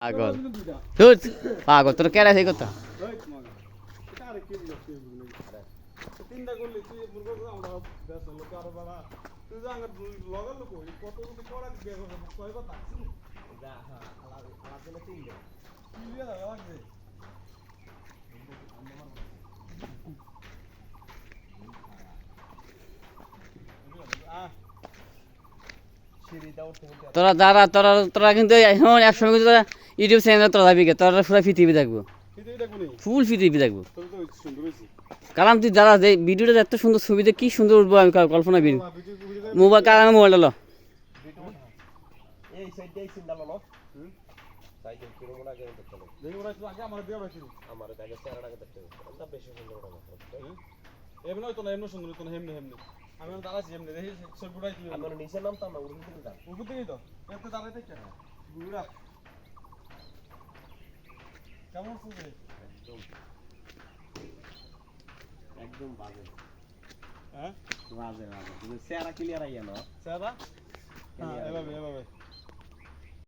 পাগল ধুর পাগল তোর কেডা সেই কথা তিনটা করলি তুই আমরা ব্যস্ত লোক আরো বাড়া তুই যা লগের লোক কত যদি পড়া দিয়ে কয় কথা যা হ্যাঁ আলাদা দিলে তিনটা কি দিয়ে লাগবে তোরা দাঁড়া তোরা তোরা কিন্তু এখন একসময় কিন্তু তোরা ইউটিউব চ্যানেলে তোরা যাবি তোরা পুরো পৃথিবী দেখবো ফুল পৃথিবী দেখবো কারণ তুই দাঁড়া যে ভিডিওটা এত সুন্দর ছবিতে কি সুন্দর উঠবো আমি কল্পনা বিন মোবাইল কার আমার মোবাইল লো আমি দাঁড়াচ্ছি এমনি দেখি ছবি উঠাই তুই আমার নিচে নামতাম না উঠে দিতাম উপর দিকেই তো এত দাঁড়াই থেকে বুড়া কেমন ফুটে একদম একদম বাজে হ্যাঁ বাজে বাজে চেহারা ক্লিয়ার আইয়া না চেহারা হ্যাঁ এভাবে